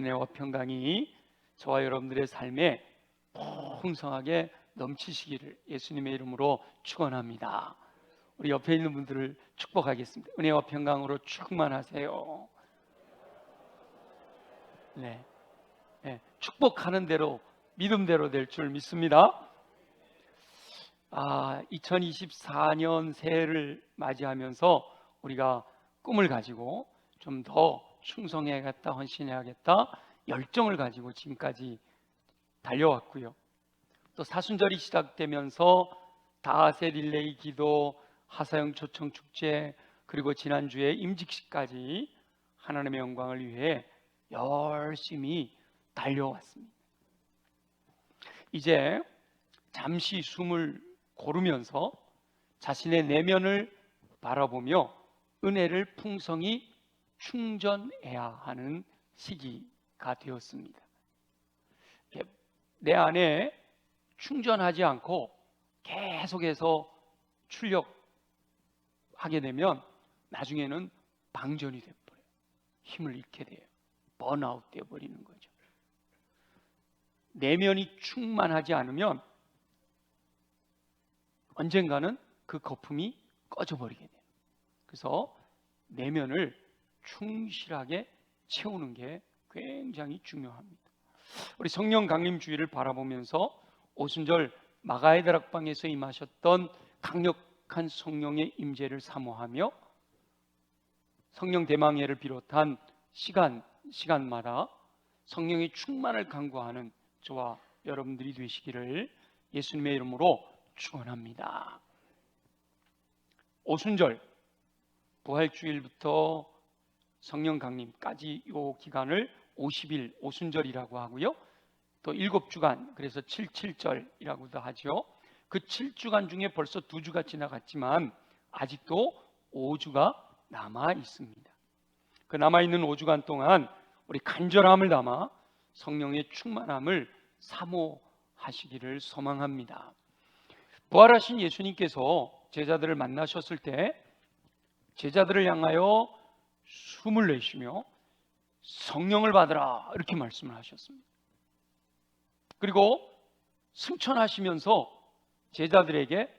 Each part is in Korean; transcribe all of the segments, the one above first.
은혜와 평강이 저와 여러분들의 삶에 풍성하게 넘치시기를 예수님의 이름으로 축원합니다. 우리 옆에 있는 분들을 축복하겠습니다. 은혜와 평강으로 충만하세요. 네, 축복하는 대로 믿음대로 될 줄 믿습니다. 2024년 새해를 맞이하면서 우리가 꿈을 가지고 좀 더 충성해야겠다, 헌신해야겠다, 열정을 가지고 지금까지 달려왔고요. 또 사순절이 시작되면서 다하세 릴레이 기도, 하사영 초청 축제, 그리고 지난주에 임직식까지 하나님의 영광을 위해 열심히 달려왔습니다. 이제 잠시 숨을 고르면서 자신의 내면을 바라보며 은혜를 풍성히 충전해야 하는 시기가 되었습니다. 내 안에 충전하지 않고 계속해서 출력하게 되면 나중에는 방전이 돼버려요. 힘을 잃게 돼요. 번아웃 되어버리는 거죠. 내면이 충만하지 않으면 언젠가는 그 거품이 꺼져버리게 돼요. 그래서 내면을 충실하게 채우는 게 굉장히 중요합니다. 우리 성령 강림 주일을 바라보면서 오순절 마가의 다락방에서 임하셨던 강력한 성령의 임재를 사모하며 성령 대망예를 비롯한 시간마다 성령의 충만을 간구하는 저와 여러분들이 되시기를 예수님의 이름으로 축원합니다. 오순절 부활주일부터 성령 강림까지 이 기간을 50일 오순절이라고 하고요. 또 7주간, 그래서 77절이라고도 하죠. 그 7주간 중에 벌써 2주가 지나갔지만 아직도 5주가 남아 있습니다. 그 남아있는 5주간 동안 우리 간절함을 담아 성령의 충만함을 사모하시기를 소망합니다. 부활하신 예수님께서 제자들을 만나셨을 때 제자들을 향하여 숨을 내쉬며 성령을 받으라 이렇게 말씀을 하셨습니다. 그리고 승천하시면서 제자들에게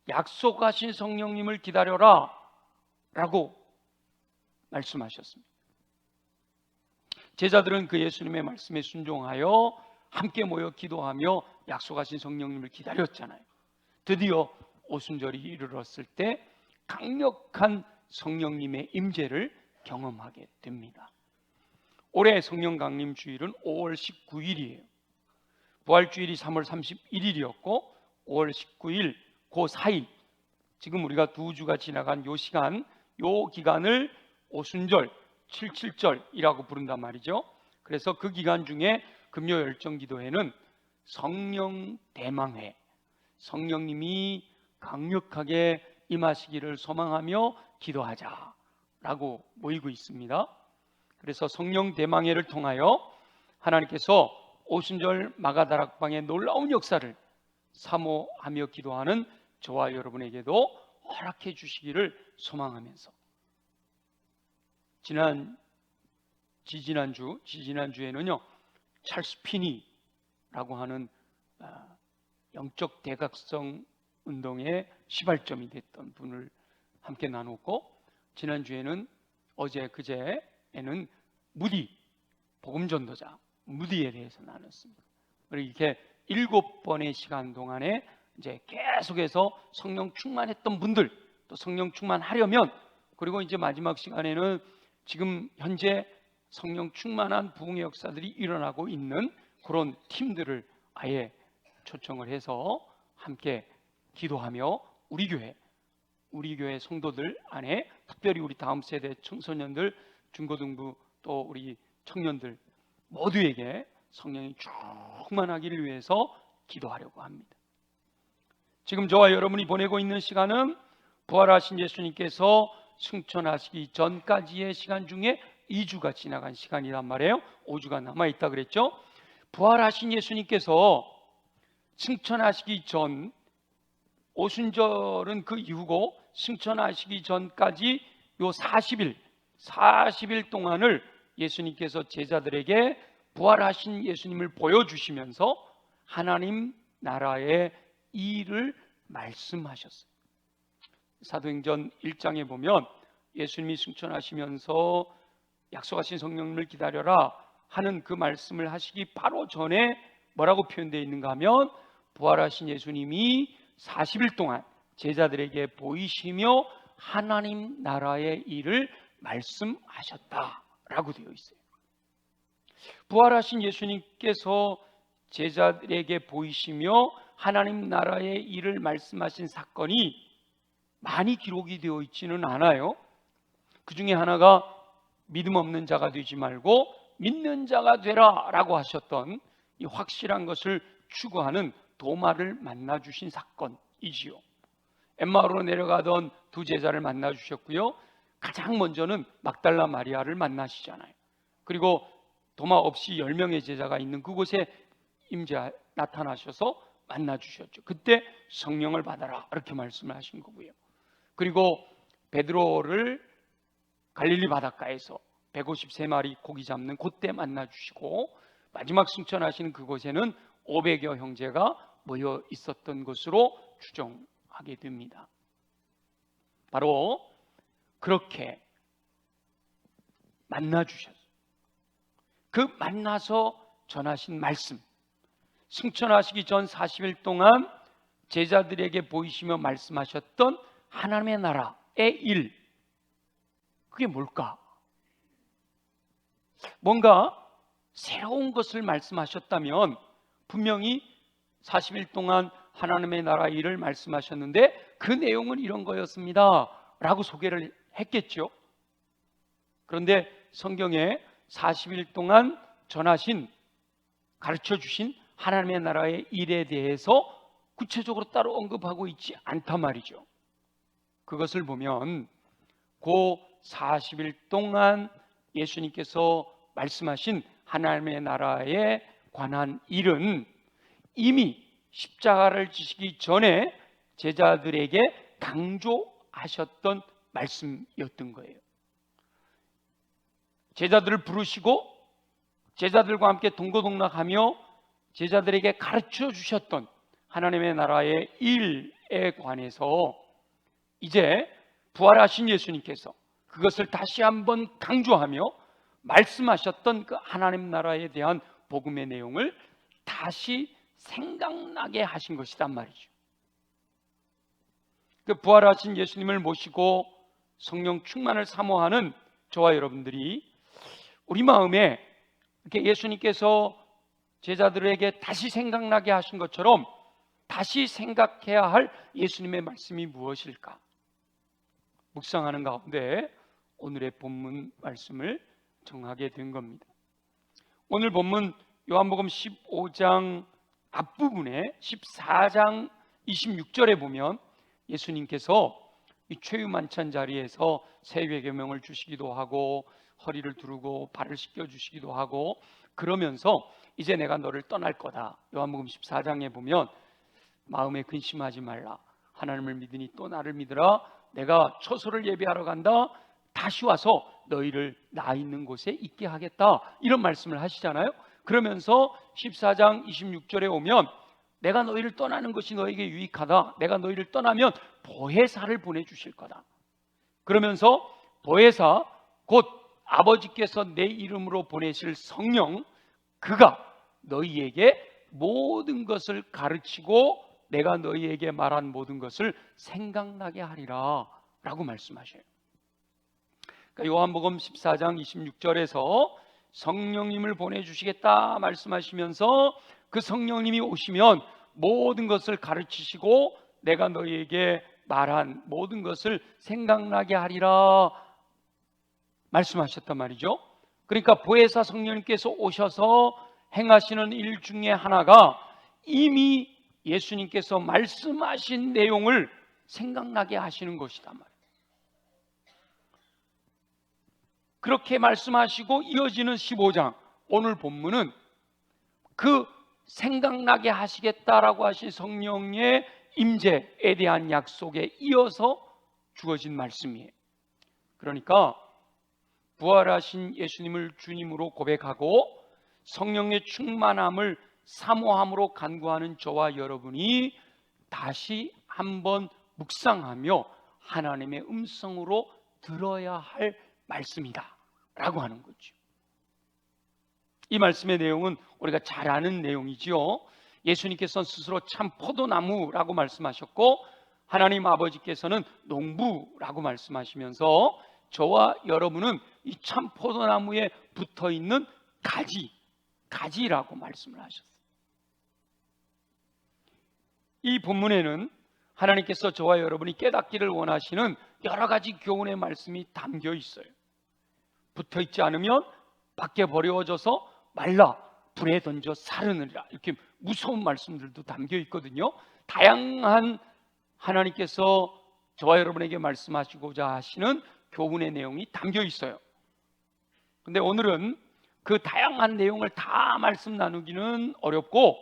약속하신 성령님을 기다려라 라고 말씀하셨습니다. 제자들은 그 예수님의 말씀에 순종하여 함께 모여 기도하며 약속하신 성령님을 기다렸잖아요. 드디어 오순절이 이르렀을 때 강력한 성령님의 임재를 경험하게 됩니다. 올해 성령 강림 주일은 5월 19일이에요. 부활주일이 3월 31일이었고 5월 19일 그 사이, 지금 우리가 2주가 지나간 요 시간, 요 기간을 오순절, 77절이라고 부른단 말이죠. 그래서 그 기간 중에 금요 열정기도회는 성령 대망회, 성령님이 강력하게 임하시기를 소망하며 기도하자라고 모이고 있습니다. 그래서 성령 대망회를 통하여 하나님께서 오순절 마가다락방의 놀라운 역사를 사모하며 기도하는 저와 여러분에게도 허락해 주시기를 소망하면서 지지난주에는요 찰스 피니라고 하는 영적 대각성 운동의 시발점이 됐던 분을 함께 나눴고, 지난주에는 그제에는 무디 복음전도자 무디에 대해서 나눴습니다. 이렇게 7번의 시간 동안에 이제 계속해서 성령 충만했던 분들, 또 성령 충만하려면, 그리고 이제 마지막 시간에는 지금 현재 성령 충만한 부흥의 역사들이 일어나고 있는 그런 팀들을 아예 초청을 해서 함께 기도하며 우리 교회 성도들 안에, 특별히 우리 다음 세대 청소년들, 중고등부, 또 우리 청년들 모두에게 성령이 충만하기를 위해서 기도하려고 합니다. 지금 저와 여러분이 보내고 있는 시간은 부활하신 예수님께서 승천하시기 전까지의 시간 중에 2주가 지나간 시간이란 말이에요. 5주가 남아있다 그랬죠. 부활하신 예수님께서 승천하시기 전, 오순절은 그 이후고 승천하시기 전까지 요 40일 동안을 예수님께서 제자들에게 부활하신 예수님을 보여주시면서 하나님 나라의 일을 말씀하셨어요. 사도행전 1장에 보면 예수님이 승천하시면서 약속하신 성령님을 기다려라 하는 그 말씀을 하시기 바로 전에 뭐라고 표현되어 있는가 하면 부활하신 예수님이 40일 동안 제자들에게 보이시며 하나님 나라의 일을 말씀하셨다라고 되어 있어요. 부활하신 예수님께서 제자들에게 보이시며 하나님 나라의 일을 말씀하신 사건이 많이 기록이 되어 있지는 않아요. 그 중에 하나가 믿음 없는 자가 되지 말고 믿는 자가 되라 라고 하셨던 이 확실한 것을 추구하는 도마를 만나 주신 사건이지요. 엠마오로 내려가던 두 제자를 만나 주셨고요, 가장 먼저는 막달라 마리아를 만나시잖아요. 그리고 도마 없이 10명의 제자가 있는 그곳에 나타나셔서 만나 주셨죠. 그때 성령을 받아라 이렇게 말씀을 하신 거고요. 그리고 베드로를 갈릴리 바닷가에서 153마리 고기 잡는 그때 만나 주시고, 마지막 승천하시는 그곳에는 500여 형제가 모여 있었던 것으로 추정하게 됩니다. 바로 그렇게 만나 주셨어요. 그 만나서 전하신 말씀, 승천하시기 전 40일 동안 제자들에게 보이시며 말씀하셨던 하나님의 나라의 일, 그게 뭘까? 뭔가 새로운 것을 말씀하셨다면 분명히 40일 동안 하나님의 나라 일을 말씀하셨는데 그 내용은 이런 거였습니다 라고 소개를 했겠죠. 그런데 성경에 40일 동안 전하신, 가르쳐 주신 하나님의 나라의 일에 대해서 구체적으로 따로 언급하고 있지 않단 말이죠. 그것을 보면 그 40일 동안 예수님께서 말씀하신 하나님의 나라에 관한 일은 이미 십자가를 지시기 전에 제자들에게 강조하셨던 말씀이었던 거예요. 제자들을 부르시고 제자들과 함께 동고동락하며 제자들에게 가르쳐 주셨던 하나님의 나라의 일에 관해서 이제 부활하신 예수님께서 그것을 다시 한번 강조하며 말씀하셨던 그 하나님 나라에 대한 복음의 내용을 다시 생각나게 하신 것이란 말이죠. 그 부활하신 예수님을 모시고 성령 충만을 사모하는 저와 여러분들이 우리 마음에 이렇게 예수님께서 제자들에게 다시 생각나게 하신 것처럼 다시 생각해야 할 예수님의 말씀이 무엇일까? 묵상하는 가운데 오늘의 본문 말씀을 정하게 된 겁니다. 오늘 본문 요한복음 15장 앞부분에 14장 26절에 보면 예수님께서 이 최유만찬 자리에서 세계명을 주시기도 하고 허리를 두르고 발을 씻겨 주시기도 하고 그러면서 이제 내가 너를 떠날 거다. 요한복음 14장에 보면 마음에 근심하지 말라. 하나님을 믿으니 또 나를 믿으라. 내가 처소를 예비하러 간다. 다시 와서 너희를 나 있는 곳에 있게 하겠다. 이런 말씀을 하시잖아요. 그러면서 14장 26절에 오면 내가 너희를 떠나는 것이 너에게 유익하다. 내가 너희를 떠나면 보혜사를 보내주실 거다. 그러면서 보혜사, 곧 아버지께서 내 이름으로 보내실 성령, 그가 너희에게 모든 것을 가르치고 내가 너희에게 말한 모든 것을 생각나게 하리라 라고 말씀하셔요. 그러니까 요한복음 14장 26절에서 성령님을 보내주시겠다 말씀하시면서 그 성령님이 오시면 모든 것을 가르치시고 내가 너희에게 말한 모든 것을 생각나게 하리라 말씀하셨단 말이죠. 그러니까 보혜사 성령님께서 오셔서 행하시는 일 중에 하나가 이미 예수님께서 말씀하신 내용을 생각나게 하시는 것이단 말이에요. 그렇게 말씀하시고 이어지는 15장 오늘 본문은 그 생각나게 하시겠다라고 하신 성령의 임재에 대한 약속에 이어서 주어진 말씀이에요. 그러니까 부활하신 예수님을 주님으로 고백하고 성령의 충만함을 사모함으로 간구하는 저와 여러분이 다시 한번 묵상하며 하나님의 음성으로 들어야 할 말씀이다 라고 하는 거죠. 이 말씀의 내용은 우리가 잘 아는 내용이지요. 예수님께서는 스스로 참 포도나무라고 말씀하셨고 하나님 아버지께서는 농부라고 말씀하시면서 저와 여러분은 이 참 포도나무에 붙어있는 가지라고 말씀을 하셨어요. 이 본문에는 하나님께서 저와 여러분이 깨닫기를 원하시는 여러 가지 교훈의 말씀이 담겨 있어요. 붙어있지 않으면 밖에 버려져서 말라 불에 던져 사르느니라, 이렇게 무서운 말씀들도 담겨 있거든요. 다양한 하나님께서 저와 여러분에게 말씀하시고자 하시는 교훈의 내용이 담겨 있어요. 근데 오늘은 그 다양한 내용을 다 말씀 나누기는 어렵고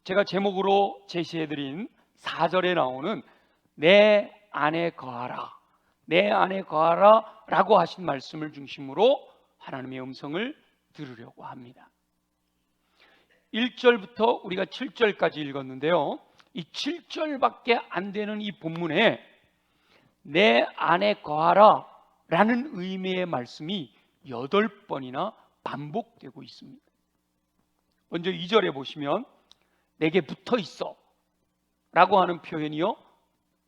제가 제목으로 제시해드린 4절에 나오는 내 안에 거하라, 내 안에 거하라 라고 하신 말씀을 중심으로 하나님의 음성을 들으려고 합니다. 1절부터 우리가 7절까지 읽었는데요, 이 7절밖에 안 되는 이 본문에 내 안에 거하라 라는 의미의 말씀이 8번이나 반복되고 있습니다. 먼저 2절에 보시면 내게 붙어 있어 라고 하는 표현이요,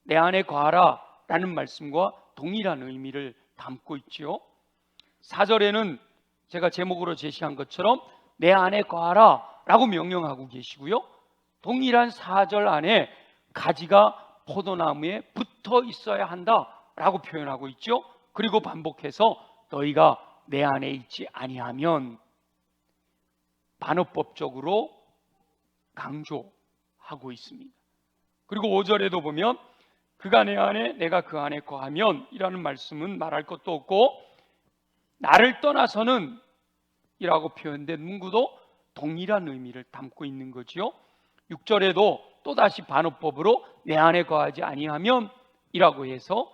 내 안에 거하라 라는 말씀과 동일한 의미를 담고 있지요. 4절에는 제가 제목으로 제시한 것처럼 내 안에 거하라 라고 명령하고 계시고요, 동일한 4절 안에 가지가 포도나무에 붙어 있어야 한다 라고 표현하고 있죠. 그리고 반복해서 너희가 내 안에 있지 아니하면 반어법적으로 강조하고 있습니다. 그리고 5절에도 보면 그가 내 안에 내가 그 안에 거하면 이라는 말씀은 말할 것도 없고 나를 떠나서는 이라고 표현된 문구도 동일한 의미를 담고 있는 거지요. 6절에도 또다시 반어법으로 내 안에 거하지 아니하면 이라고 해서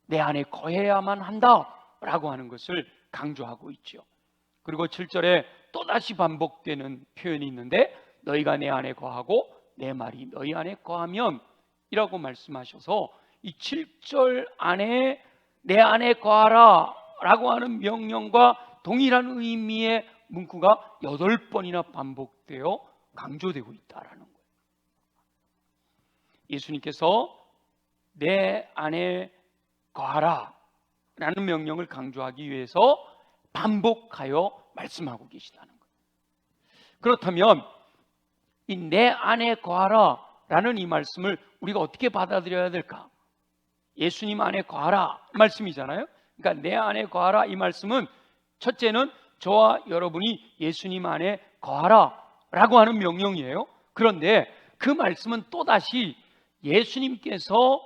내 안에 거해야만 한다 라고 하는 것을 강조하고 있죠. 그리고 7절에 또다시 반복되는 표현이 있는데 너희가 내 안에 거하고 내 말이 너희 안에 거하면 이라고 말씀하셔서 이 7절 안에 내 안에 거하라 라고 하는 명령과 동일한 의미의 문구가 8번이나 반복되어 강조되고 있다라는 거예요. 예수님께서 내 안에 거하라 라는 명령을 강조하기 위해서 반복하여 말씀하고 계시다는 거예요. 그렇다면 이 내 안에 거하라 라는 이 말씀을 우리가 어떻게 받아들여야 될까? 예수님 안에 거하라 말씀이잖아요. 그러니까 내 안에 거하라 이 말씀은 첫째는 저와 여러분이 예수님 안에 거하라 라고 하는 명령이에요. 그런데 그 말씀은 또다시 예수님께서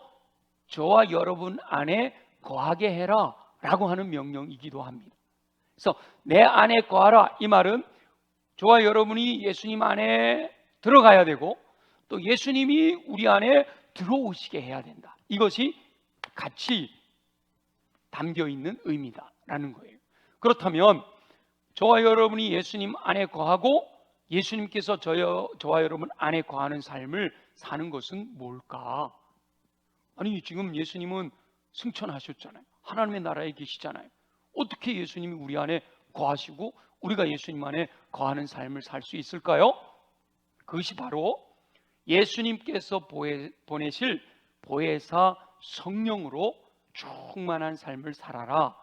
저와 여러분 안에 거하게 해라 라고 하는 명령이기도 합니다. 그래서 내 안에 거하라 이 말은 저와 여러분이 예수님 안에 들어가야 되고 또 예수님이 우리 안에 들어오시게 해야 된다. 이것이 같이 담겨 있는 의미다라는 거예요. 그렇다면 저와 여러분이 예수님 안에 거하고 예수님께서 저와 여러분 안에 거하는 삶을 사는 것은 뭘까? 아니 지금 예수님은 승천하셨잖아요. 하나님의 나라에 계시잖아요. 어떻게 예수님이 우리 안에 거하시고 우리가 예수님 안에 거하는 삶을 살 수 있을까요? 그것이 바로 예수님께서 보내실 보혜사 성령으로 충만한 삶을 살아라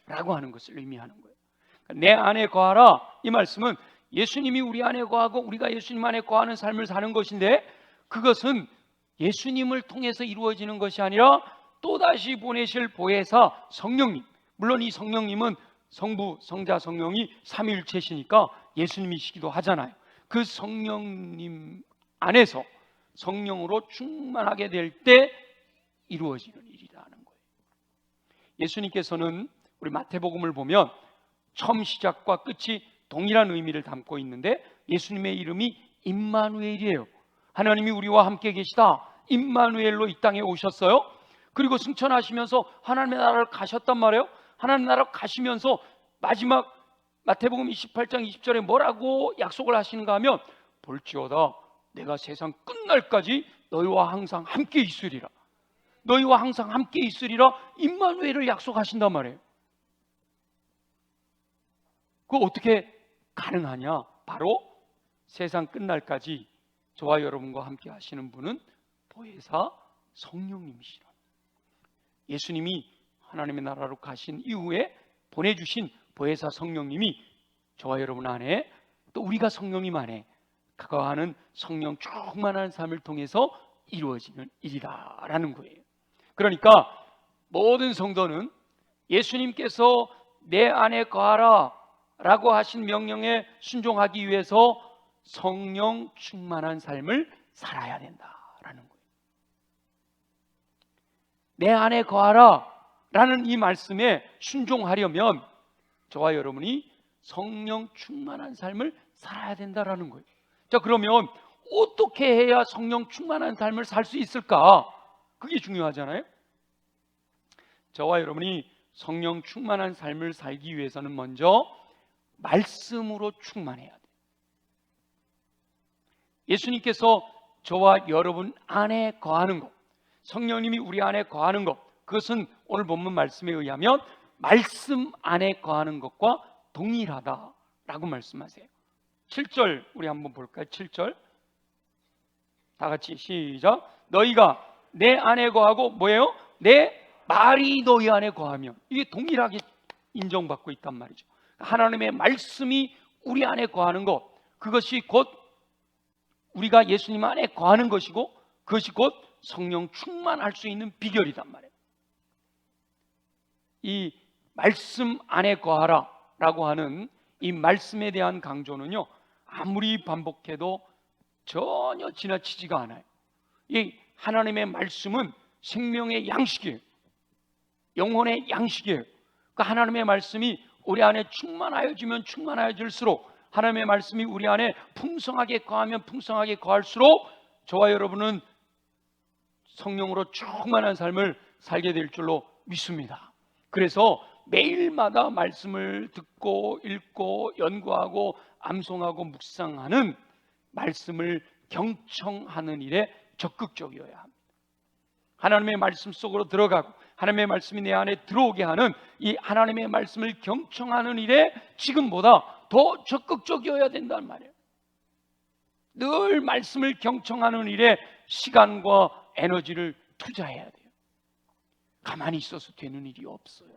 라고 하는 것을 의미하는 거예요. 내 안에 거하라 이 말씀은 예수님이 우리 안에 거하고 우리가 예수님 안에 거하는 삶을 사는 것인데 그것은 예수님을 통해서 이루어지는 것이 아니라 또다시 보내실 보혜사 성령님, 물론 이 성령님은 성부, 성자, 성령이 삼위일체시니까 예수님이시기도 하잖아요. 그 성령님 안에서 성령으로 충만하게 될 때 이루어지는 일이라는 거예요. 예수님께서는 우리 마태복음을 보면 처음 시작과 끝이 동일한 의미를 담고 있는데 예수님의 이름이 임마누엘이에요. 하나님이 우리와 함께 계시다. 임마누엘로 이 땅에 오셨어요. 그리고 승천하시면서 하나님의 나라를 가셨단 말이에요. 하나님 나라 가시면서 마지막 마태복음 28장 20절에 뭐라고 약속을 하시는가 하면 볼지어다 내가 세상 끝날까지 너희와 항상 함께 있으리라. 너희와 항상 함께 있으리라. 임마누엘을 약속하신단 말이에요. 그거 어떻게 가능하냐? 바로 세상 끝날까지 저와 여러분과 함께 하시는 분은 보혜사 성령님이시라. 예수님이 하나님의 나라로 가신 이후에 보내주신 보혜사 성령님이 저와 여러분 안에, 또 우리가 성령님 안에 그거하는 성령 충만한 삶을 통해서 이루어지는 일이다라는 거예요. 그러니까 모든 성도는 예수님께서 내 안에 거하라 라고 하신 명령에 순종하기 위해서 성령 충만한 삶을 살아야 된다라는 거예요. 내 안에 거하라 라는 이 말씀에 순종하려면 저와 여러분이 성령 충만한 삶을 살아야 된다라는 거예요. 자, 그러면 어떻게 해야 성령 충만한 삶을 살 수 있을까? 그게 중요하잖아요. 저와 여러분이 성령 충만한 삶을 살기 위해서는 먼저 말씀으로 충만해야 돼요. 예수님께서 저와 여러분 안에 거하는 것, 성령님이 우리 안에 거하는 것, 그것은 오늘 본문 말씀에 의하면 말씀 안에 거하는 것과 동일하다라고 말씀하세요. 7절 우리 한번 볼까요? 7절 다 같이 시작. 너희가 내 안에 거하고 뭐예요? 내 말이 너희 안에 거하면, 이게 동일하게 인정받고 있단 말이죠. 하나님의 말씀이 우리 안에 거하는 것, 그것이 곧 우리가 예수님 안에 거하는 것이고, 그것이 곧 성령 충만할 수 있는 비결이단 말이에요. 이 말씀 안에 거하라 라고 하는 이 말씀에 대한 강조는요, 아무리 반복해도 전혀 지나치지가 않아요. 이 하나님의 말씀은 생명의 양식이에요. 영혼의 양식이에요. 그 하나님의 말씀이 우리 안에 충만하여지면 충만하여질수록, 하나님의 말씀이 우리 안에 풍성하게 거하면 풍성하게 거할수록 저와 여러분은 성령으로 충만한 삶을 살게 될 줄로 믿습니다. 그래서 매일마다 말씀을 듣고 읽고 연구하고 암송하고 묵상하는, 말씀을 경청하는 일에 적극적이어야 합니다. 하나님의 말씀 속으로 들어가고 하나님의 말씀이 내 안에 들어오게 하는 이 하나님의 말씀을 경청하는 일에 지금보다 더 적극적이어야 된단 말이에요. 늘 말씀을 경청하는 일에 시간과 에너지를 투자해야 돼요. 가만히 있어서 되는 일이 없어요.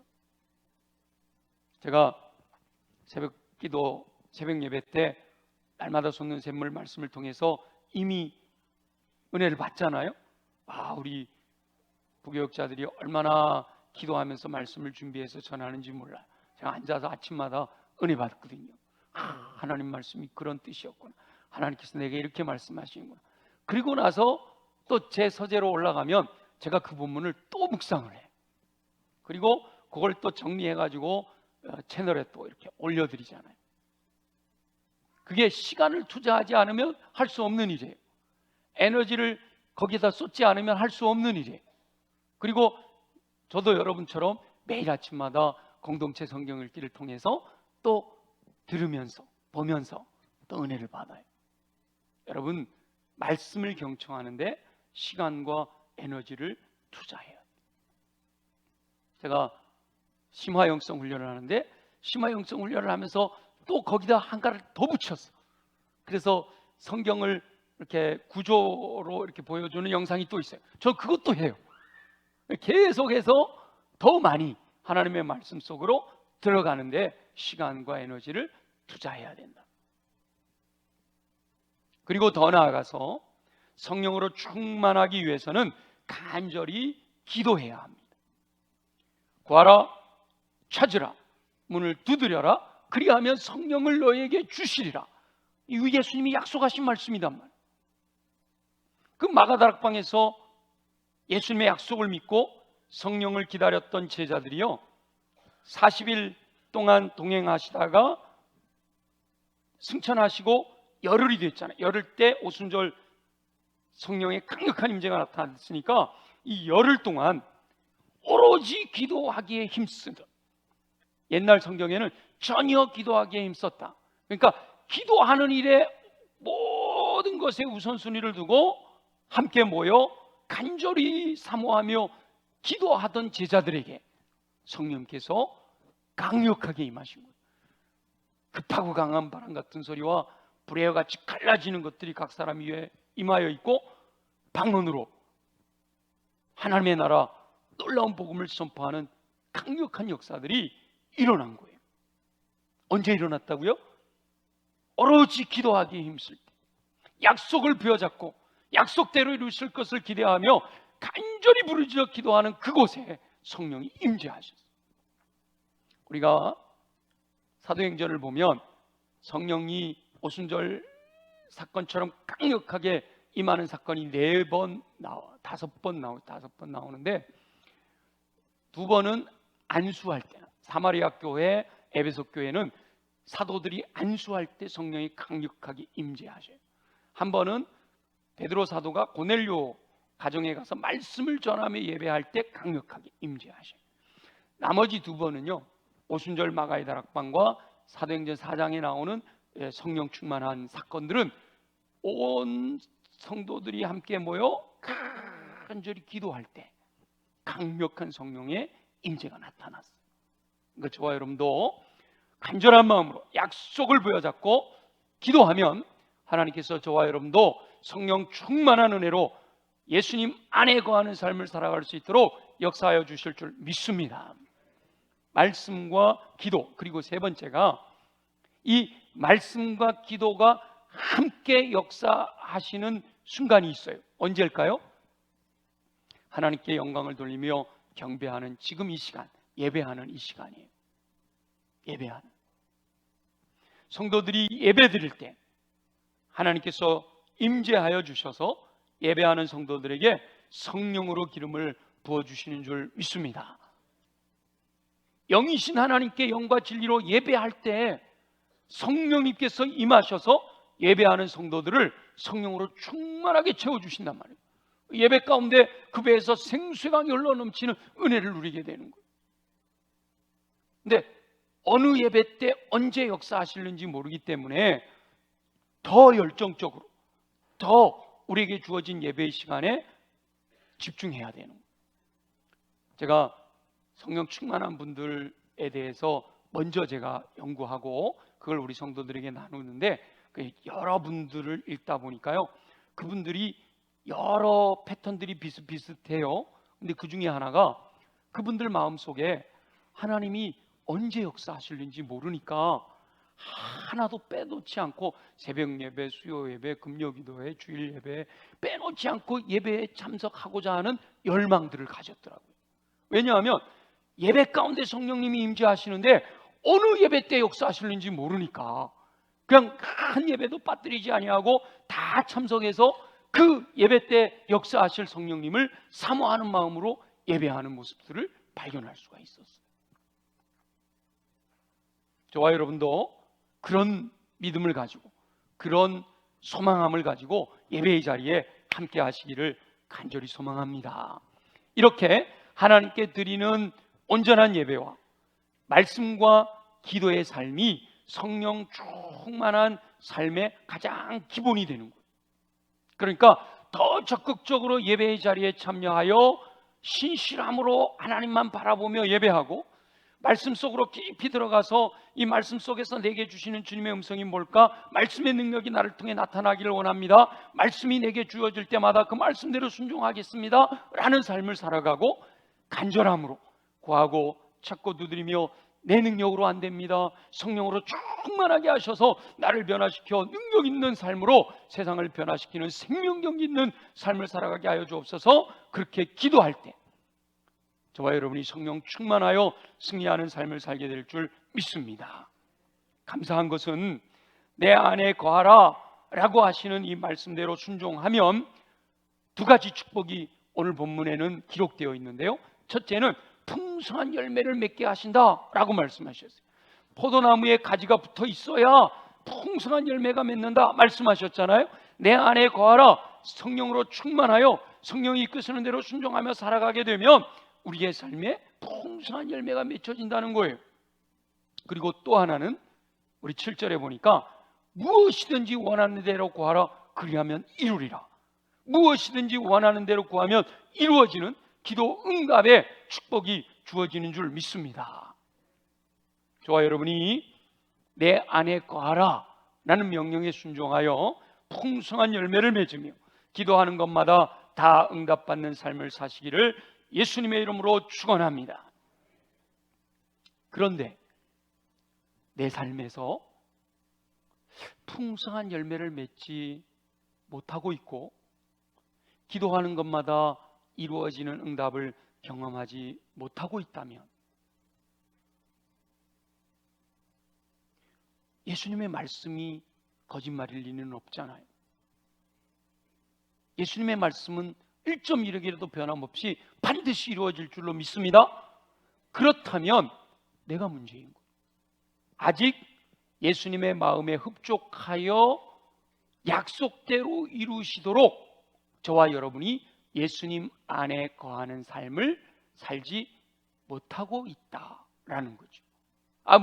제가 새벽 기도, 새벽 예배 때 날마다 솟는 샘물 말씀을 통해서 이미 은혜를 받잖아요. 우리 부교육자들이 얼마나 기도하면서 말씀을 준비해서 전하는지 몰라요. 제가 앉아서 아침마다 은혜 받거든요. 하나님 말씀이 그런 뜻이었구나. 하나님께서 내게 이렇게 말씀하시는구나. 그리고 나서 또 제 서재로 올라가면 제가 그 본문을 또 묵상을 해요. 그리고 그걸 또 정리해가지고 채널에 또 이렇게 올려드리잖아요. 그게 시간을 투자하지 않으면 할 수 없는 일이에요. 에너지를 거기다 쏟지 않으면 할 수 없는 일이에요. 그리고 저도 여러분처럼 매일 아침마다 공동체 성경 읽기를 통해서 또 들으면서 보면서 또 은혜를 받아요. 여러분, 말씀을 경청하는데 시간과 에너지를 투자해요. 제가 심화영성 훈련을 하는데 심화영성 훈련을 하면서 또 거기다 한 가를 더 붙였어. 그래서 성경을 이렇게 구조로 이렇게 보여주는 영상이 또 있어요. 저 그것도 해요. 계속해서 더 많이 하나님의 말씀 속으로 들어가는데 시간과 에너지를 투자해야 된다. 그리고 더 나아가서 성령으로 충만하기 위해서는 간절히 기도해야 합니다. 구하라, 찾으라, 문을 두드려라, 그리하면 성령을 너에게 주시리라. 이 예수님이 약속하신 말씀이단 말이에요. 그 마가다락방에서 예수님의 약속을 믿고 성령을 기다렸던 제자들이요, 40일 동안 동행하시다가 승천하시고 열흘이 됐잖아요. 열흘 때 오순절 성령의 강력한 임재가 나타났으니까 이 열흘 동안 오로지 기도하기에 힘쓰던, 옛날 성경에는 전혀 기도하기에 힘썼다. 그러니까 기도하는 일에 모든 것에 우선순위를 두고 함께 모여 간절히 사모하며 기도하던 제자들에게 성령께서 강력하게 임하신 거예요. 급하고 강한 바람 같은 소리와 불의 같이 갈라지는 것들이 각 사람 위에 임하여 있고 방언으로 하나님의 나라 놀라운 복음을 선포하는 강력한 역사들이 일어난 거예요. 언제 일어났다고요? 오로지 기도하기에 힘쓸 때, 약속을 부여잡고 약속대로 이루실 것을 기대하며 간절히 부르짖어 기도하는 그곳에 성령이 임재하셨어요. 우리가 사도행전을 보면 성령이 오순절 사건처럼 강력하게 임하는 사건이 4번 다섯 번 나오는데, 2번은 안수할 때, 사마리아 교회, 에베소 교회는 사도들이 안수할 때 성령이 강력하게 임재하셔요. 한 번은 베드로 사도가 고넬료 가정에 가서 말씀을 전하며 예배할 때 강력하게 임재하셔요. 나머지 2번은요, 오순절 마가의 다락방과 사도행전 4장에 나오는 성령 충만한 사건들은 온 성도들이 함께 모여 간절히 기도할 때 강력한 성령의 임재가 나타났어요. 그러니까 저와 여러분도 간절한 마음으로 약속을 부여잡고 기도하면 하나님께서 저와 여러분도 성령 충만한 은혜로 예수님 안에 거하는 삶을 살아갈 수 있도록 역사하여 주실 줄 믿습니다. 말씀과 기도, 그리고 3번째가 이 말씀과 기도가 함께 역사하시는 순간이 있어요. 언제일까요? 하나님께 영광을 돌리며 경배하는 지금 이 시간, 예배하는 이 시간이에요. 예배하는, 성도들이 예배 드릴 때 하나님께서 임재하여 주셔서 예배하는 성도들에게 성령으로 기름을 부어주시는 줄 믿습니다. 영이신 하나님께 영과 진리로 예배할 때 성령님께서 임하셔서 예배하는 성도들을 성령으로 충만하게 채워주신단 말이에요. 예배 가운데 그 배에서 생수강이 흘러넘치는 은혜를 누리게 되는 거예요. 근데 어느 예배 때 언제 역사하실는지 모르기 때문에 더 열정적으로, 더 우리에게 주어진 예배의 시간에 집중해야 되는 거예요. 제가 성령 충만한 분들에 대해서 먼저 제가 연구하고 그걸 우리 성도들에게 나누는데, 여러분들을 읽다 보니까요, 그분들이 여러 패턴들이 비슷비슷해요. 근데 그 중에 하나가 그분들 마음속에 하나님이 언제 역사하실는지 모르니까 하나도 빼놓지 않고 새벽 예배, 수요 예배, 금요 기도회, 주일 예배 빼놓지 않고 예배에 참석하고자 하는 열망들을 가졌더라고요. 왜냐하면 예배 가운데 성령님이 임재하시는데 어느 예배 때 역사하실는지 모르니까 그냥 한 예배도 빠뜨리지 아니하고 다 참석해서 그 예배 때 역사하실 성령님을 사모하는 마음으로 예배하는 모습들을 발견할 수가 있었어요. 저와 여러분도 그런 믿음을 가지고, 그런 소망함을 가지고 예배의 자리에 함께 하시기를 간절히 소망합니다. 이렇게 하나님께 드리는 온전한 예배와 말씀과 기도의 삶이 성령 충만한 삶의 가장 기본이 되는 거예요. 그러니까 더 적극적으로 예배의 자리에 참여하여 신실함으로 하나님만 바라보며 예배하고, 말씀 속으로 깊이 들어가서 이 말씀 속에서 내게 주시는 주님의 음성이 뭘까? 말씀의 능력이 나를 통해 나타나기를 원합니다. 말씀이 내게 주어질 때마다 그 말씀대로 순종하겠습니다 라는 삶을 살아가고, 간절함으로 구하고 찾고 두드리며 내 능력으로 안 됩니다, 성령으로 충만하게 하셔서 나를 변화시켜 능력 있는 삶으로 세상을 변화시키는 생명력 있는 삶을 살아가게 하여 주옵소서. 그렇게 기도할 때 저와 여러분이 성령 충만하여 승리하는 삶을 살게 될 줄 믿습니다. 감사한 것은 내 안에 거하라 라고 하시는 이 말씀대로 순종하면 2가지 축복이 오늘 본문에는 기록되어 있는데요, 첫째는 풍성한 열매를 맺게 하신다라고 말씀하셨어요. 포도나무에 가지가 붙어 있어야 풍성한 열매가 맺는다 말씀하셨잖아요. 내 안에 거하라, 성령으로 충만하여 성령이 이끄시는 대로 순종하며 살아가게 되면 우리의 삶에 풍성한 열매가 맺혀진다는 거예요. 그리고 또 하나는 우리 7절에 보니까 무엇이든지 원하는 대로 구하라 그리하면 이루리라. 무엇이든지 원하는 대로 구하면 이루어지는 기도 응답의 축복이 주어지는 줄 믿습니다. 저와 여러분이 내 안에 거하라 라는 명령에 순종하여 풍성한 열매를 맺으며 기도하는 것마다 다 응답받는 삶을 사시기를 예수님의 이름으로 축원합니다. 그런데 내 삶에서 풍성한 열매를 맺지 못하고 있고 기도하는 것마다 이루어지는 응답을 경험하지 못하고 있다면 예수님의 말씀이 거짓말일 리는 없잖아요. 예수님의 말씀은 1.1억이라도 변함없이 반드시 이루어질 줄로 믿습니다. 그렇다면 내가 문제인 거예요. 아직 예수님의 마음에 흡족하여 약속대로 이루시도록 저와 여러분이 예수님 안에 거하는 삶을 살지 못하고 있다라는 거죠.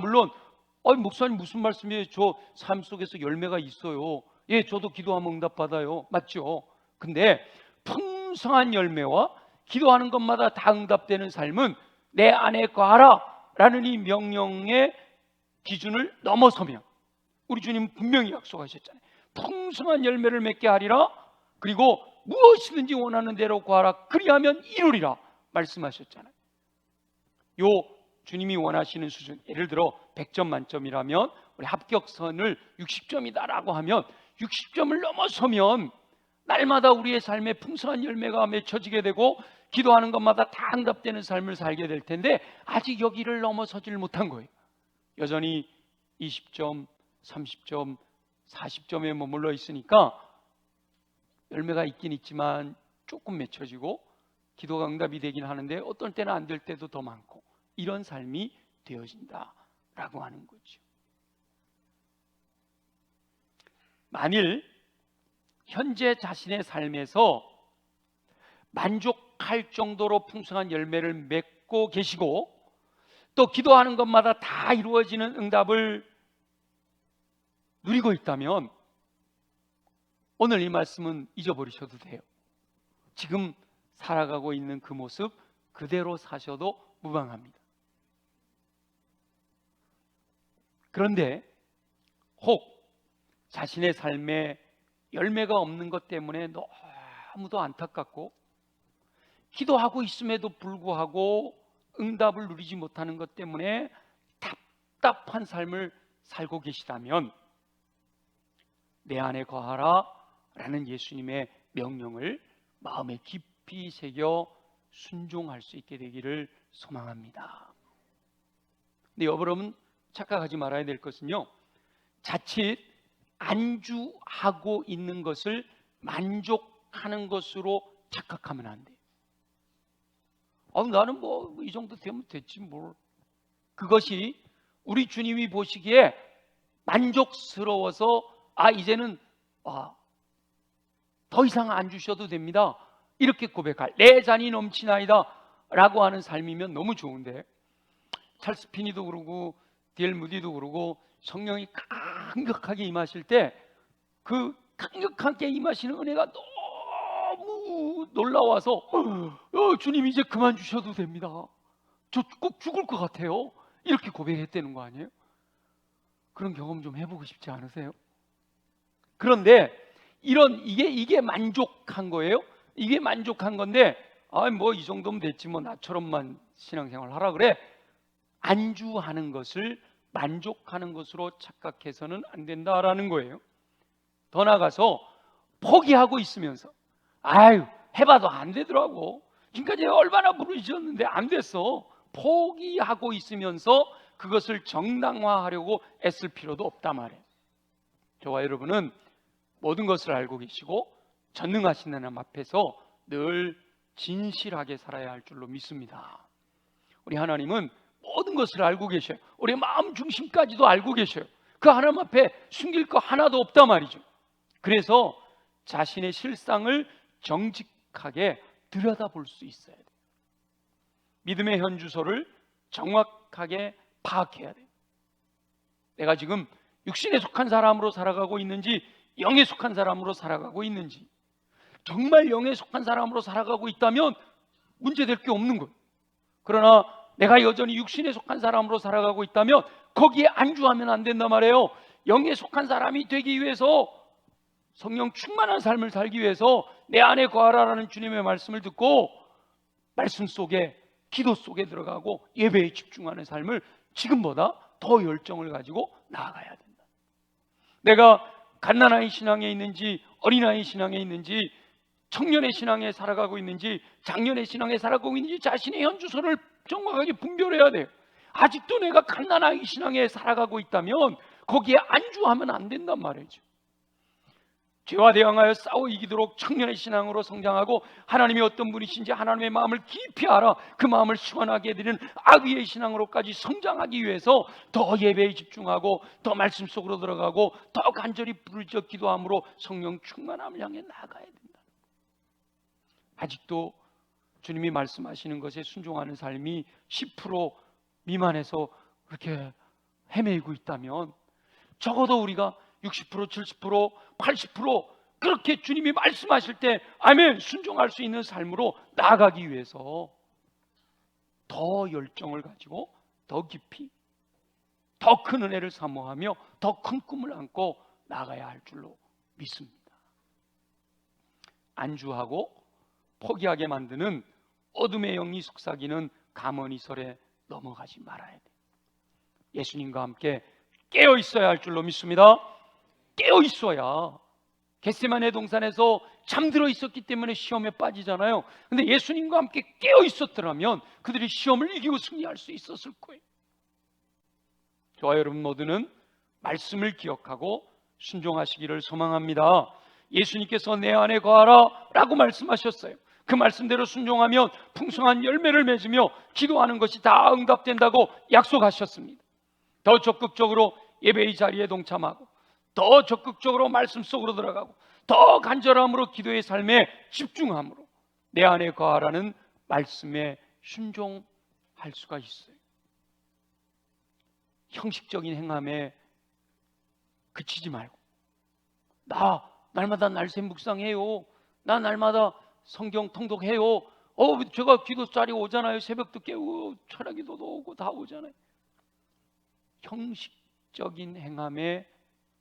물론 목사님 무슨 말씀이에요? 저 삶 속에서 열매가 있어요. 예, 저도 기도하면 응답받아요. 맞죠? 근데 풍성한 열매와 기도하는 것마다 다 응답되는 삶은 내 안에 거하라 라는 이 명령의 기준을 넘어서면 우리 주님 분명히 약속하셨잖아요. 풍성한 열매를 맺게 하리라. 그리고 무엇이든지 원하는 대로 구하라 그리하면 이루리라 말씀하셨잖아요. 요 주님이 원하시는 수준, 예를 들어 100점 만점이라면 우리 합격선을 60점이다라고 하면 60점을 넘어서면 날마다 우리의 삶에 풍성한 열매가 맺혀지게 되고 기도하는 것마다 다 응답되는 삶을 살게 될 텐데 아직 여기를 넘어서질 못한 거예요. 여전히 20점, 30점, 40점에 머물러 있으니까 열매가 있긴 있지만 조금 맺혀지고 기도가 응답이 되긴 하는데 어떤 때는 안 될 때도 더 많고 이런 삶이 되어진다라고 하는 거죠. 만일 현재 자신의 삶에서 만족할 정도로 풍성한 열매를 맺고 계시고 또 기도하는 것마다 다 이루어지는 응답을 누리고 있다면 오늘 이 말씀은 잊어버리셔도 돼요. 지금 살아가고 있는 그 모습 그대로 사셔도 무방합니다. 그런데 혹 자신의 삶에 열매가 없는 것 때문에 너무도 안타깝고 기도하고 있음에도 불구하고 응답을 누리지 못하는 것 때문에 답답한 삶을 살고 계시다면 내 안에 거하라 라는 예수님의 명령을 마음에 깊이 새겨 순종할 수 있게 되기를 소망합니다. 근데 여러분 착각하지 말아야 될 것은요, 자칫 안주하고 있는 것을 만족하는 것으로 착각하면 안 돼요. 나는 뭐 이 정도 되면 됐지 뭘. 그것이 우리 주님이 보시기에 만족스러워서 이제는 더 이상 안 주셔도 됩니다 이렇게 고백할, 내 잔이 넘치나이다 라고 하는 삶이면 너무 좋은데, 찰스 피니도 그러고 D.L. 무디도 그러고 성령이 강력하게 임하실 때 그 강력하게 임하시는 은혜가 너무 놀라워서 주님 이제 그만 주셔도 됩니다, 저 꼭 죽을 것 같아요 이렇게 고백했다는 거 아니에요? 그런 경험 좀 해보고 싶지 않으세요? 그런데 이게 만족한 거예요? 이게 만족한 건데 뭐 이 정도면 됐지 뭐 나처럼만 신앙생활 하라 그래. 안주하는 것을 만족하는 것으로 착각해서는 안 된다라는 거예요. 더 나아가서 포기하고 있으면서 해봐도 안 되더라고, 지금까지 얼마나 부르짖었는데 안 됐어, 포기하고 있으면서 그것을 정당화하려고 애쓸 필요도 없단 말이에요. 저와 여러분은 모든 것을 알고 계시고 전능하신 하나님 앞에서 늘 진실하게 살아야 할 줄로 믿습니다. 우리 하나님은 모든 것을 알고 계셔요. 우리 마음 중심까지도 알고 계셔요. 그 하나님 앞에 숨길 거 하나도 없단 말이죠. 그래서 자신의 실상을 정직하게 들여다볼 수 있어야 돼요. 믿음의 현주소를 정확하게 파악해야 돼요. 내가 지금 육신에 속한 사람으로 살아가고 있는지 영에 속한 사람으로 살아가고 있는지. 정말 영에 속한 사람으로 살아가고 있다면 문제될 게 없는 거예요. 그러나 내가 여전히 육신에 속한 사람으로 살아가고 있다면 거기에 안주하면 안 된단 말이에요. 영에 속한 사람이 되기 위해서, 성령 충만한 삶을 살기 위해서 내 안에 거하라라는 주님의 말씀을 듣고 말씀 속에, 기도 속에 들어가고 예배에 집중하는 삶을 지금보다 더 열정을 가지고 나아가야 된다. 내가 갓난아이 신앙에 있는지 어린아이 신앙에 있는지 청년의 신앙에 살아가고 있는지 장년의 신앙에 살아가고 있는지 자신의 현주소를 정확하게 분별해야 돼요. 아직도 내가 갓난아이 신앙에 살아가고 있다면 거기에 안주하면 안 된단 말이죠. 죄와 대항하여 싸워 이기도록 청년의 신앙으로 성장하고 하나님이 어떤 분이신지 하나님의 마음을 깊이 알아 그 마음을 시원하게 해드리는 아귀의 신앙으로까지 성장하기 위해서 더 예배에 집중하고 더 말씀 속으로 들어가고 더 간절히 부르짖어 기도함으로 성령 충만함을 향해 나아가야 된다. 아직도 주님이 말씀하시는 것에 순종하는 삶이 10% 미만에서 그렇게 헤매이고 있다면 적어도 우리가 60%, 70%, 80% 그렇게 주님이 말씀하실 때 아멘 순종할 수 있는 삶으로 나아가기 위해서 더 열정을 가지고 더 깊이 더 큰 은혜를 사모하며 더 큰 꿈을 안고 나아가야 할 줄로 믿습니다. 안주하고 포기하게 만드는 어둠의 영이 속삭이는 가머니설에 넘어가지 말아야 돼요. 예수님과 함께 깨어 있어야 할 줄로 믿습니다. 깨어 있어야. 겟세마네 동산에서 잠들어 있었기 때문에 시험에 빠지잖아요. 근데 예수님과 함께 깨어 있었더라면 그들이 시험을 이기고 승리할 수 있었을 거예요. 저와 여러분 모두는 말씀을 기억하고 순종하시기를 소망합니다. 예수님께서 내 안에 거하라 라고 말씀하셨어요. 그 말씀대로 순종하면 풍성한 열매를 맺으며 기도하는 것이 다 응답된다고 약속하셨습니다. 더 적극적으로 예배의 자리에 동참하고 더 적극적으로 말씀 속으로 들어가고 더 간절함으로 기도의 삶에 집중함으로 내 안에 거하라는 말씀에 순종할 수가 있어요. 형식적인 행함에 그치지 말고 나 날마다 날새 묵상해요. 나 날마다 성경 통독해요. 제가 기도 자리 오잖아요. 새벽도 깨우고 철학기도도 오고 다 오잖아요. 형식적인 행함에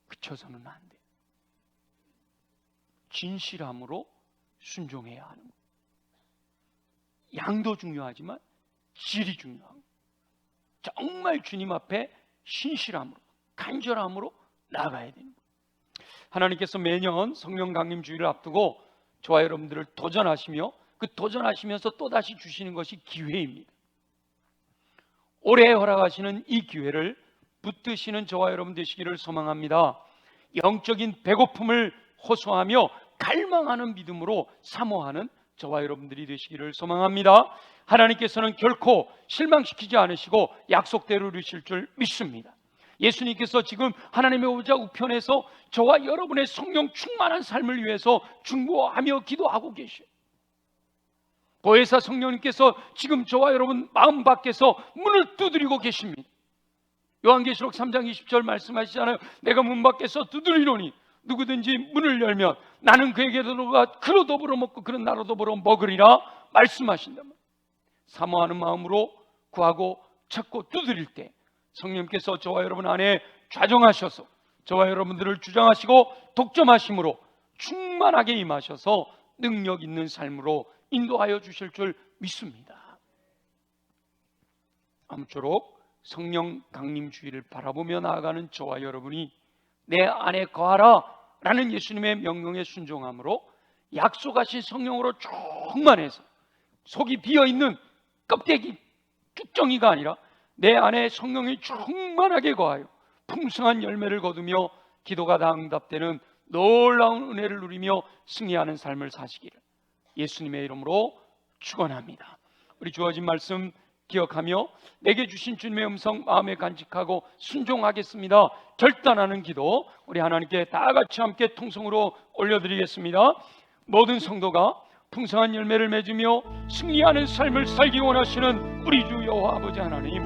그쳐서는 안 돼요. 진실함으로 순종해야 하는 거예요. 양도 중요하지만 질이 중요한 거예요. 정말 주님 앞에 신실함으로 간절함으로 나아가야 되는 거예요. 하나님께서 매년 성령 강림 주일을 앞두고 저와 여러분들을 도전하시며 그 도전하시면서 또다시 주시는 것이 기회입니다. 올해 허락하시는 이 기회를 붙드시는 저와 여러분 되시기를 소망합니다. 영적인 배고픔을 호소하며 갈망하는 믿음으로 사모하는 저와 여러분들이 되시기를 소망합니다. 하나님께서는 결코 실망시키지 않으시고 약속대로 이루실 줄 믿습니다. 예수님께서 지금 하나님의 보좌 우편에서 저와 여러분의 성령 충만한 삶을 위해서 중보하며 기도하고 계셔요. 보혜사 성령님께서 지금 저와 여러분 마음 밖에서 문을 두드리고 계십니다. 요한계시록 3장 20절 말씀하시잖아요. 내가 문 밖에서 두드리노니 누구든지 문을 열면 나는 그에게 들어가 그로 더불어 먹고 그는 나로 더불어 먹으리라 말씀하신단 말이에요. 사모하는 마음으로 구하고 찾고 두드릴 때 성령님께서 저와 여러분 안에 좌정하셔서 저와 여러분들을 주장하시고 독점하심으로 충만하게 임하셔서 능력 있는 삶으로 인도하여 주실 줄 믿습니다. 아무쪼록 성령 강림 주의를 바라보며 나아가는 저와 여러분이 내 안에 거하라 라는 예수님의 명령에 순종함으로 약속하신 성령으로 충만해서 속이 비어있는 껍데기 쭉정이가 아니라 내 안에 성령이 충만하게 거하여 풍성한 열매를 거두며 기도가 다 응답되는 놀라운 은혜를 누리며 승리하는 삶을 사시기를 예수님의 이름으로 축원합니다. 우리 주어진 말씀 기억하며 내게 주신 주님의 음성 마음에 간직하고 순종하겠습니다. 결단하는 기도 우리 하나님께 다 같이 함께 통성으로 올려드리겠습니다. 모든 성도가 풍성한 열매를 맺으며 승리하는 삶을 살기 원하시는 우리 주 여호와 아버지 하나님,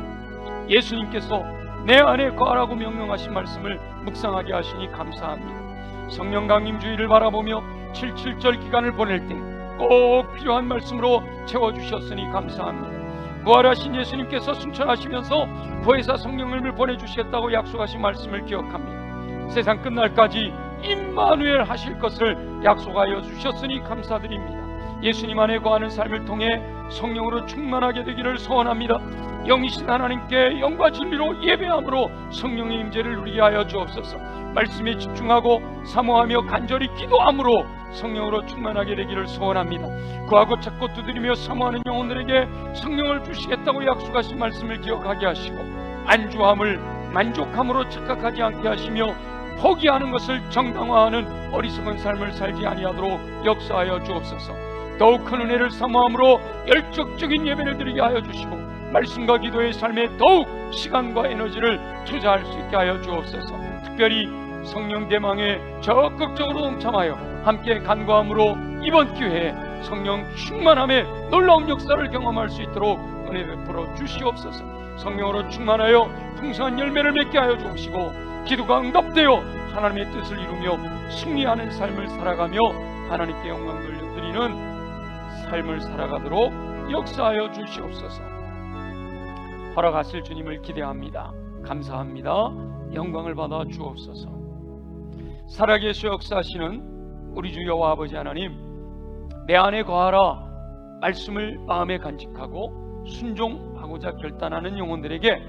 예수님께서 내 안에 거하라고 명령하신 말씀을 묵상하게 하시니 감사합니다. 성령 강림 주의를 바라보며 77절 기간을 보낼 때 꼭 필요한 말씀으로 채워주셨으니 감사합니다. 부활하신 예수님께서 순천하시면서 보혜사 성령을 보내주시겠다고 약속하신 말씀을 기억합니다. 세상 끝날까지 임마누엘 하실 것을 약속하여 주셨으니 감사드립니다. 예수님 안에 거하는 삶을 통해 성령으로 충만하게 되기를 소원합니다. 영이신 하나님께 영과 진리로 예배함으로 성령의 임재를 누리게 하여 주옵소서. 말씀에 집중하고 사모하며 간절히 기도함으로 성령으로 충만하게 되기를 소원합니다. 구하고 찾고 두드리며 사모하는 영혼들에게 성령을 주시겠다고 약속하신 말씀을 기억하게 하시고, 안주함을 만족함으로 착각하지 않게 하시며 포기하는 것을 정당화하는 어리석은 삶을 살지 아니하도록 역사하여 주옵소서. 더욱 큰 은혜를 사모함으로 열정적인 예배를 드리게 하여 주시고, 말씀과 기도의 삶에 더욱 시간과 에너지를 투자할 수 있게 하여 주옵소서. 특별히 성령 대망에 적극적으로 동참하여 함께 간구함으로 이번 기회에 성령 충만함에 놀라운 역사를 경험할 수 있도록 은혜 베풀어 주시옵소서. 성령으로 충만하여 풍성한 열매를 맺게 하여 주옵시고, 기도가 응답되어 하나님의 뜻을 이루며 승리하는 삶을 살아가며 하나님께 영광 돌려드리는 삶을 살아가도록 역사하여 주시옵소서. 허락하실 주님을 기대합니다. 감사합니다. 영광을 받아 주옵소서. 살아계셔 역사하시는 우리 주 여호와 아버지 하나님, 내 안에 거하라 말씀을 마음에 간직하고 순종하고자 결단하는 영혼들에게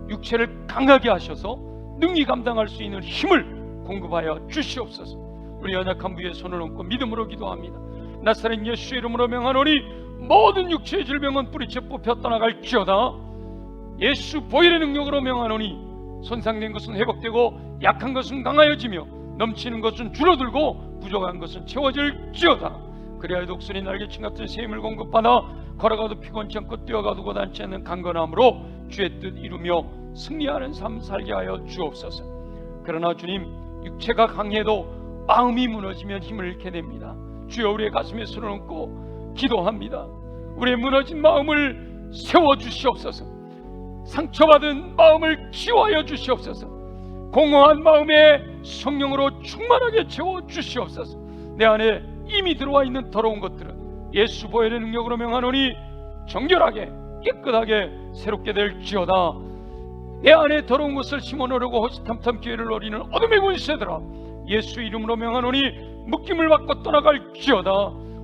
육체를 강하게 하셔서 능히 감당할 수 있는 힘을 공급하여 주시옵소서. 우리 연약한 부에 손을 얹고 믿음으로 기도합니다. 나사렛 예수 이름으로 명하노니 모든 육체의 질병은 뿌리째 뽑혀 떠나갈지어다. 예수 보혈의 능력으로 명하노니 손상된 것은 회복되고 약한 것은 강하여지며 넘치는 것은 줄어들고 부족한 것은 채워질지어다. 그리하여 독수리 날개친 같은 새 힘을 공급받아 걸어가도 피곤치 않고 뛰어가도 고단치 않는 강건함으로 주의 뜻 이루며 승리하는 삶 살게 하여 주옵소서. 그러나 주님, 육체가 강해도 마음이 무너지면 힘을 잃게 됩니다. 주여, 우리의 가슴에 손을 얹고 기도합니다. 우리의 무너진 마음을 세워주시옵소서. 상처받은 마음을 치유하여 주시옵소서. 공허한 마음에 성령으로 충만하게 채워주시옵소서. 내 안에 이미 들어와 있는 더러운 것들은 예수 보혈의 능력으로 명하노니 정결하게 깨끗하게 새롭게 될지어다. 내 안에 더러운 것을 심어놓으려고 호시탐탐 기회를 노리는 어둠의 군세들아, 예수 이름으로 명하노니 묶임을 받고 떠나갈지어다.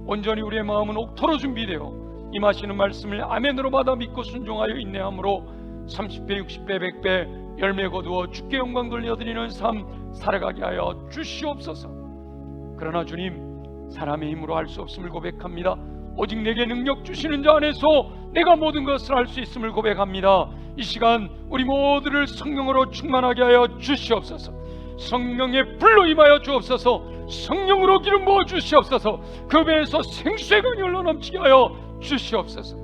온전히 우리의 마음은 옥토로 준비되어 임하시는 말씀을 아멘으로 받아 믿고 순종하여 인내함으로 30배 60배 100배 열매 거두어 주께 영광 돌려드리는 삶 살아가게 하여 주시옵소서. 그러나 주님, 사람의 힘으로 할 수 없음을 고백합니다. 오직 내게 능력 주시는 자 안에서 내가 모든 것을 할 수 있음을 고백합니다. 이 시간 우리 모두를 성령으로 충만하게 하여 주시옵소서. 성령의 불로 임하여 주옵소서. 성령으로 기름 부어 주시옵소서. 그 배에서 생수의 강이 흘러 넘치게 하여 주시옵소서.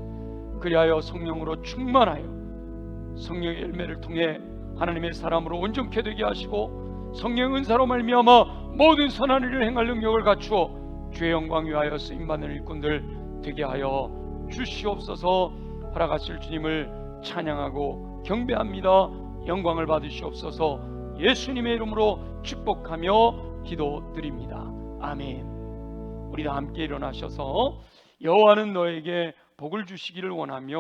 그리하여 성령으로 충만하여 성령의 열매를 통해 하나님의 사람으로 온전케 되게 하시고, 성령의 은사로 말미암아 모든 선한 일을 행할 능력을 갖추어 주의 영광 위하여 쓰임받는 일꾼들 되게 하여 주시옵소서. 허락하실 주님을 찬양하고 경배합니다. 영광을 받으시옵소서. 예수님의 이름으로 축복하며 기도드립니다. 아멘. 우리 다 함께 일어나셔서 여호와는 너에게 복을 주시기를 원하며